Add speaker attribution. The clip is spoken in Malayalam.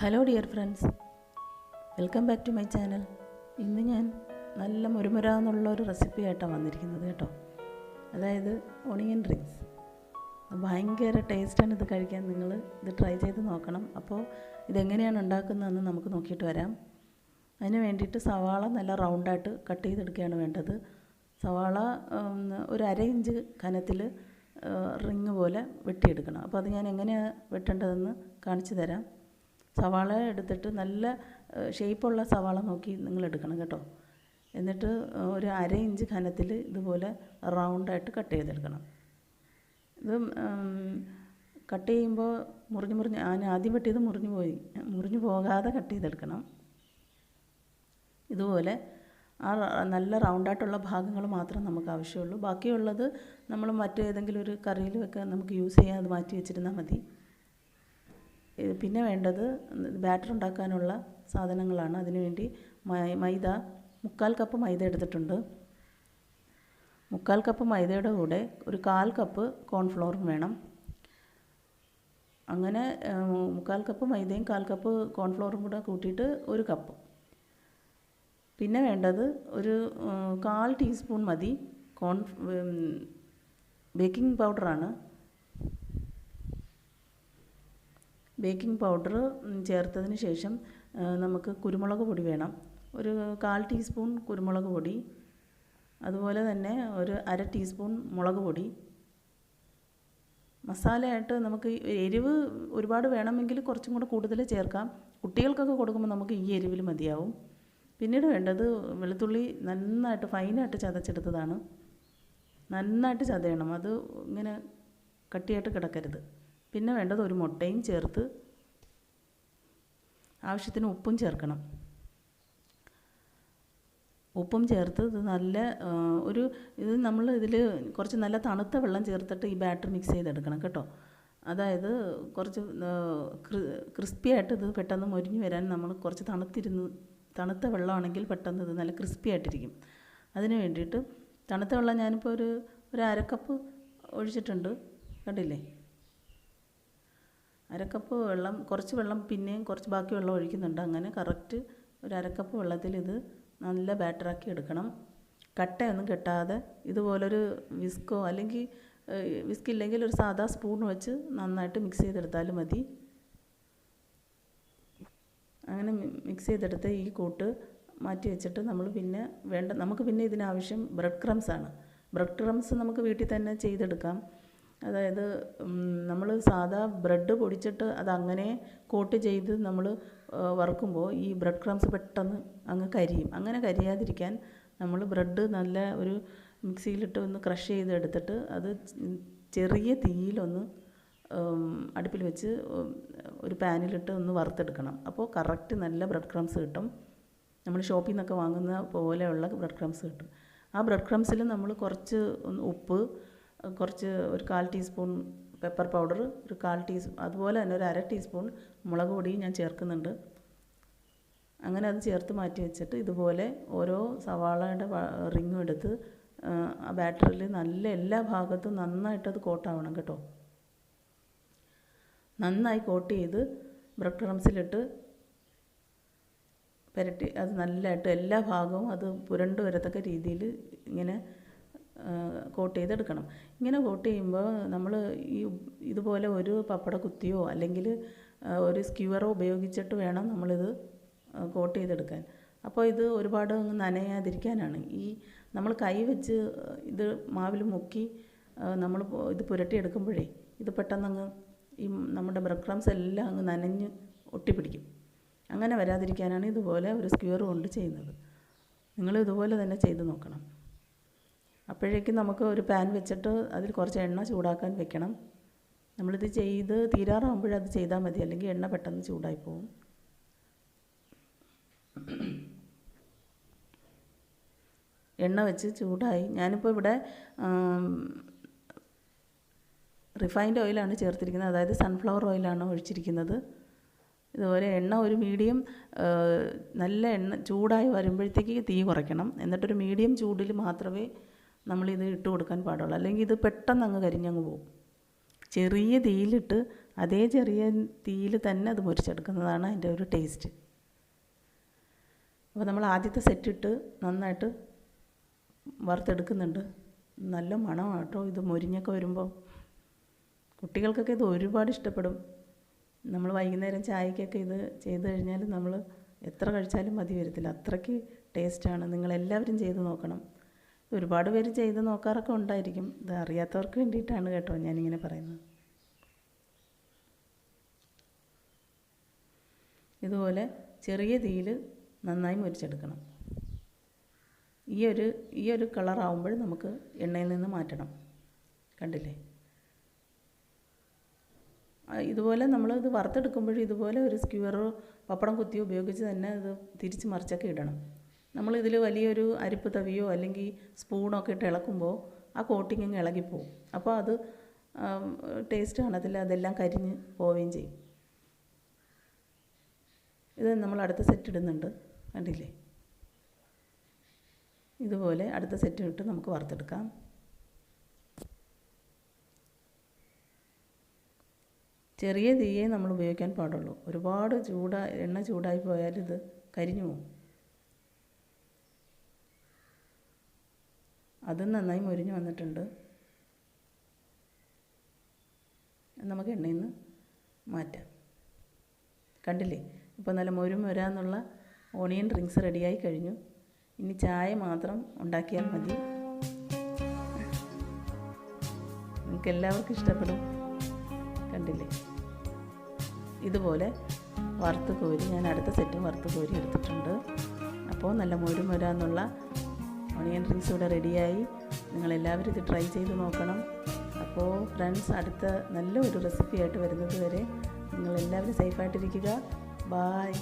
Speaker 1: Hello dear friends, welcome back to my channel. ഇന്ന് ഞാൻ നല്ല മുരുമുര എന്നുള്ളൊരു റെസിപ്പി ആയിട്ടാണ് വന്നിരിക്കുന്നത് കേട്ടോ. അതായത് ഓണിയൻ റിങ്സ്. ഭയങ്കര ടേസ്റ്റാണ് ഇത് കഴിക്കാൻ. നിങ്ങൾ ഇത് ട്രൈ ചെയ്ത് നോക്കണം. അപ്പോൾ ഇതെങ്ങനെയാണ് ഉണ്ടാക്കുന്നതെന്ന് നമുക്ക് നോക്കിയിട്ട് വരാം. അതിന് വേണ്ടിയിട്ട് സവാള നല്ല റൗണ്ടായിട്ട് കട്ട് ചെയ്തെടുക്കുകയാണ് വേണ്ടത്. സവാള ഒരു അര ഇഞ്ച് കനത്തിൽ റിങ് പോലെ വെട്ടിയെടുക്കണം. അപ്പോൾ അത് ഞാൻ എങ്ങനെയാണ് വെട്ടേണ്ടതെന്ന് കാണിച്ചു തരാം. സവാള എടുത്തിട്ട് നല്ല ഷേപ്പുള്ള സവാള നോക്കി നിങ്ങൾ എടുക്കണം കേട്ടോ. എന്നിട്ട് ഒരു അര ഇഞ്ച് കനത്തിൽ ഇതുപോലെ റൗണ്ടായിട്ട് കട്ട് ചെയ്തെടുക്കണം. ഇത് കട്ട് ചെയ്യുമ്പോൾ ഞാൻ ആദ്യം വെട്ടിയത് മുറിഞ്ഞു പോകാതെ കട്ട് ചെയ്തെടുക്കണം. ഇതുപോലെ ആ നല്ല റൗണ്ടായിട്ടുള്ള ഭാഗങ്ങൾ മാത്രം നമുക്ക് ആവശ്യമുള്ളൂ. ബാക്കിയുള്ളത് നമ്മൾ മറ്റേതെങ്കിലും ഒരു കറിയിലൊക്കെ നമുക്ക് യൂസ് ചെയ്യാൻ അത് മാറ്റി വെച്ചിരുന്നാൽ മതി. പിന്നെ വേണ്ടത് ബാറ്റർ ഉണ്ടാക്കാനുള്ള സാധനങ്ങളാണ്. അതിനുവേണ്ടി മൈദ 3/4 കപ്പ് മൈദ എടുത്തിട്ടുണ്ട്. 3/4 കപ്പ് മൈദയുടെ കൂടെ ഒരു 1/4 കപ്പ് കോൺഫ്ലോറും വേണം. അങ്ങനെ 3/4 കപ്പ് മൈദയും 1/4 കപ്പ് കോൺഫ്ലോറും കൂടെ കൂട്ടിയിട്ട് 1 കപ്പ്. പിന്നെ വേണ്ടത് ഒരു 1/4 ടീസ്പൂൺ മതി ബേക്കിംഗ് പൗഡറാണ്. ബേക്കിംഗ് പൗഡർ ചേർത്തതിന് ശേഷം നമുക്ക് കുരുമുളക് പൊടി വേണം. ഒരു 1/4 ടീസ്പൂൺ കുരുമുളക് പൊടി, അതുപോലെ തന്നെ ഒരു അര ടീസ്പൂൺ മുളക് പൊടി. മസാലയായിട്ട് നമുക്ക് എരിവ് ഒരുപാട് വേണമെങ്കിൽ കുറച്ചും കൂടെ കൂടുതൽ ചേർക്കാം. കുട്ടികൾക്കൊക്കെ കൊടുക്കുമ്പോൾ നമുക്ക് ഈ എരിവിൽ മതിയാവും. പിന്നീട് വേണ്ടത് വെളുത്തുള്ളി നന്നായിട്ട് ഫൈനായിട്ട് ചതച്ചെടുത്തതാണ്. നന്നായിട്ട് ചതയണം, അത് ഇങ്ങനെ കട്ടിയായിട്ട് കിടക്കരുത്. പിന്നെ വേണ്ടത് ഒരു മുട്ടയും ചേർത്ത് ആവശ്യത്തിന് ഉപ്പും ചേർക്കണം. ഉപ്പും ചേർത്ത് ഇത് നല്ല ഇത് നമ്മൾ ഇതിൽ കുറച്ച് നല്ല തണുത്ത വെള്ളം ചേർത്തിട്ട് ഈ ബാറ്റർ മിക്സ് ചെയ്തെടുക്കണം കേട്ടോ. അതായത് കുറച്ച് ക്രിസ്പി ആയിട്ട് ഇത് പെട്ടെന്ന് മൊരിഞ്ഞ് വരാൻ നമ്മൾ കുറച്ച് തണുത്ത വെള്ളമാണെങ്കിൽ പെട്ടെന്ന് ഇത് നല്ല ക്രിസ്പി ആയിട്ടിരിക്കും. അതിന് വേണ്ടിയിട്ട് തണുത്ത വെള്ളം ഞാനിപ്പോൾ ഒരു അര കപ്പ് ഒഴിച്ചിട്ടുണ്ട്, കണ്ടില്ലേ? അര കപ്പ് വെള്ളം, കുറച്ച് വെള്ളം പിന്നെയും കുറച്ച് ബാക്കി വെള്ളം ഒഴിക്കുന്നുണ്ട്. അങ്ങനെ കറക്റ്റ് ഒരു അര കപ്പ് വെള്ളത്തിൽ ഇത് നല്ല ബാറ്ററാക്കി എടുക്കണം. കട്ടയൊന്നും കെട്ടാതെ ഇതുപോലൊരു വിസ്കോ അല്ലെങ്കിൽ വിസ്കില്ലെങ്കിൽ ഒരു സാധാ സ്പൂൺ വെച്ച് നന്നായിട്ട് മിക്സ് ചെയ്തെടുത്താലും മതി. അങ്ങനെ മിക്സ് ചെയ്തെടുത്ത് ഈ കൂട്ട് മാറ്റി വെച്ചിട്ട് നമുക്ക് പിന്നെ ഇതിനാവശ്യം ബ്രെഡ് ക്രംസ് ആണ്. ബ്രെഡ് ക്രംസ് നമുക്ക് വീട്ടിൽ തന്നെ ചെയ്തെടുക്കാം. അതായത് നമ്മൾ സാധാ ബ്രെഡ് പൊടിച്ചിട്ട് അതങ്ങനെ കോട്ട് ചെയ്ത് നമ്മൾ വറുക്കുമ്പോൾ ഈ ബ്രെഡ് ക്രംസ് പെട്ടെന്ന് അങ്ങ് കരിയും. അങ്ങനെ കരിയാതിരിക്കാൻ നമ്മൾ ബ്രെഡ് നല്ല ഒരു മിക്സിയിലിട്ട് ഒന്ന് ക്രഷ് ചെയ്തെടുത്തിട്ട് അത് ചെറിയ തീയിലൊന്ന് അടുപ്പിൽ വെച്ച് ഒരു പാനിലിട്ട് ഒന്ന് വറുത്തെടുക്കണം. അപ്പോൾ കറക്റ്റ് നല്ല ബ്രെഡ് ക്രംസ് കിട്ടും. നമ്മൾ ഷോപ്പിൽ നിന്നൊക്കെ വാങ്ങുന്ന പോലെയുള്ള ബ്രെഡ് ക്രംസ് കിട്ടും. ആ ബ്രെഡ് ക്രംസിൽ നമ്മൾ കുറച്ച് ഉപ്പ്, കുറച്ച് ഒരു 1/4 ടീസ്പൂൺ പെപ്പർ പൗഡർ, ഒരു 1/4 ടീസ്പൂൺ, അതുപോലെ തന്നെ ഒരു അര ടീസ്പൂൺ മുളക് പൊടിയും ഞാൻ ചേർക്കുന്നുണ്ട്. അങ്ങനെ അത് ചേർത്ത് മാറ്റി വെച്ചിട്ട് ഇതുപോലെ ഓരോ സവാളയുടെ റിങ്ങും എടുത്ത് ആ ബാറ്ററിൽ നല്ല എല്ലാ ഭാഗത്തും നന്നായിട്ടത് കോട്ടാവണം കേട്ടോ. നന്നായി കോട്ട് ചെയ്ത് ബ്രെഡ് ക്രംസിലിട്ട് പുരട്ടി അത് നല്ലതായിട്ട് എല്ലാ ഭാഗവും അത് പുരണ്ട് വരത്തക്ക രീതിയിൽ ഇങ്ങനെ കോട്ട് ചെയ്തെടുക്കണം. ഇങ്ങനെ കോട്ട് ചെയ്യുമ്പോൾ നമ്മൾ ഇതുപോലെ ഒരു പപ്പട കുത്തിയോ അല്ലെങ്കിൽ ഒരു സ്ക്യൂവറോ ഉപയോഗിച്ചിട്ട് വേണം നമ്മളിത് കോട്ട് ചെയ്തെടുക്കാൻ. അപ്പോൾ ഇത് ഒരുപാട് നനയാതിരിക്കാനാണ്. നമ്മൾ കൈ വെച്ച് ഇത് മാവിൽ മുക്കി നമ്മൾ ഇത് പുരട്ടിയെടുക്കുമ്പോഴേ ഇത് പെട്ടെന്നങ്ങ് നമ്മുടെ ബ്രെഡ് ക്രംസ് എല്ലാം അങ്ങ് നനഞ്ഞ് ഒട്ടിപ്പിടിക്കും. അങ്ങനെ വരാതിരിക്കാനാണ് ഇതുപോലെ ഒരു സ്ക്യൂവർ കൊണ്ട് ചെയ്യുന്നത്. നിങ്ങൾ ഇതുപോലെ തന്നെ ചെയ്ത് നോക്കണം. അപ്പോഴേക്കും നമുക്ക് ഒരു പാൻ വെച്ചിട്ട് അതിൽ കുറച്ച് എണ്ണ ചൂടാക്കാൻ വെക്കണം. നമ്മളിത് ചെയ്ത് തീരാറാകുമ്പോഴത് ചെയ്താൽ മതി, അല്ലെങ്കിൽ എണ്ണ പെട്ടെന്ന് ചൂടായി പോകും. എണ്ണ വെച്ച് ചൂടായി. ഞാനിപ്പോൾ ഇവിടെ റിഫൈൻഡ് ഓയിലാണ് ചേർത്തിരിക്കുന്നത്, അതായത് സൺഫ്ലവർ ഓയിലാണ് ഒഴിച്ചിരിക്കുന്നത്. ഇതുപോലെ എണ്ണ ഒരു മീഡിയം നല്ല എണ്ണ ചൂടായി വരുമ്പോഴത്തേക്ക് തീ കുറയ്ക്കണം. എന്നിട്ടൊരു മീഡിയം ചൂടിൽ മാത്രമേ നമ്മളിത് ഇട്ട് കൊടുക്കാൻ പാടുള്ളൂ, അല്ലെങ്കിൽ ഇത് പെട്ടെന്ന് അങ്ങ് കരിഞ്ഞങ്ങ് പോകും. ചെറിയ തീയിലിട്ട് അതേ ചെറിയ തീയിൽ തന്നെ അത് മുരിച്ചെടുക്കുന്നതാണ് അതിൻ്റെ ഒരു ടേസ്റ്റ്. അപ്പോൾ നമ്മൾ ആദ്യത്തെ സെറ്റിട്ട് നന്നായിട്ട് വറുത്തെടുക്കുന്നുണ്ട്. നല്ല മണമാണ് കേട്ടോ ഇത് മൊരിഞ്ഞൊക്കെ വരുമ്പോൾ. കുട്ടികൾക്കൊക്കെ ഇത് ഒരുപാട് ഇഷ്ടപ്പെടും. നമ്മൾ വൈകുന്നേരം ചായക്കൊക്കെ ഇത് ചെയ്ത് കഴിഞ്ഞാൽ നമ്മൾ എത്ര കഴിച്ചാലും മതി വരത്തില്ല, അത്രയ്ക്ക് ടേസ്റ്റാണ്. നിങ്ങളെല്ലാവരും ചെയ്ത് നോക്കണം. ഒരുപാട് പേര് ചെയ്ത് നോക്കാറൊക്കെ ഉണ്ടായിരിക്കും. ഇത് അറിയാത്തവർക്ക് വേണ്ടിയിട്ടാണ് കേട്ടോ ഞാനിങ്ങനെ പറയുന്നത്. ഇതുപോലെ ചെറിയ തീയിൽ നന്നായി മുരിച്ചെടുക്കണം. ഈ ഒരു കളറാവുമ്പോൾ നമുക്ക് എണ്ണയിൽ നിന്ന് മാറ്റണം. കണ്ടില്ലേ? ഇതുപോലെ നമ്മളിത് വറുത്തെടുക്കുമ്പോഴും ഇതുപോലെ ഒരു സ്ക്യൂറോ പപ്പടം കുത്തിയോ ഉപയോഗിച്ച് തന്നെ ഇത് തിരിച്ച് മറിച്ചൊക്കെ ഇടണം. നമ്മളിതിൽ വലിയൊരു അരിപ്പ് തവിയോ അല്ലെങ്കിൽ സ്പൂണോ ഒക്കെ ഇട്ട് ഇളക്കുമ്പോൾ ആ കോട്ടിങ് അങ്ങ് ഇളകിപ്പോവും. അപ്പോൾ അത് ടേസ്റ്റ് കാണത്തില്ല, അതെല്ലാം കരിഞ്ഞ് പോവുകയും ചെയ്യും. ഇത് നമ്മൾ അടുത്ത സെറ്റ് ഇടുന്നുണ്ട്, കണ്ടില്ലേ? ഇതുപോലെ അടുത്ത സെറ്റ് ഇട്ട് നമുക്ക് വറുത്തെടുക്കാം. ചെറിയ തീയെ നമ്മൾ ഉപയോഗിക്കാൻ പാടുള്ളൂ. ഒരുപാട് എണ്ണ ചൂടായി പോയാൽ ഇത് കരിഞ്ഞു പോകും. അതും നന്നായി മൊരിഞ്ഞ് വന്നിട്ടുണ്ട്. നമുക്ക് എണ്ണയിൽ നിന്ന് മാറ്റാം. കണ്ടില്ലേ? ഇപ്പോൾ നല്ല മൊരാന്നുള്ള ഓണിയൻ റിങ്സ് റെഡിയായി കഴിഞ്ഞു. ഇനി ചായ മാത്രം ഉണ്ടാക്കിയാൽ മതി. നിങ്ങൾക്ക് എല്ലാവർക്കും ഇഷ്ടപ്പെടും. കണ്ടില്ലേ? ഇതുപോലെ വറുത്ത് കോരി ഞാൻ അടുത്ത സെറ്റും വറുത്ത് കോരി എടുത്തിട്ടുണ്ട്. അപ്പോൾ നല്ല മൊരാന്നുള്ള ഓണിയൻ റിങ്സ് ഇവിടെ റെഡിയായി. നിങ്ങളെല്ലാവരും ഇത് ട്രൈ ചെയ്ത് നോക്കണം. അപ്പോൾ ഫ്രണ്ട്സ്, അടുത്ത നല്ല ഒരു റെസിപ്പി ആയിട്ട് വരുന്നത് വരെ നിങ്ങളെല്ലാവരും സേഫായിട്ടിരിക്കുക. ബായ്.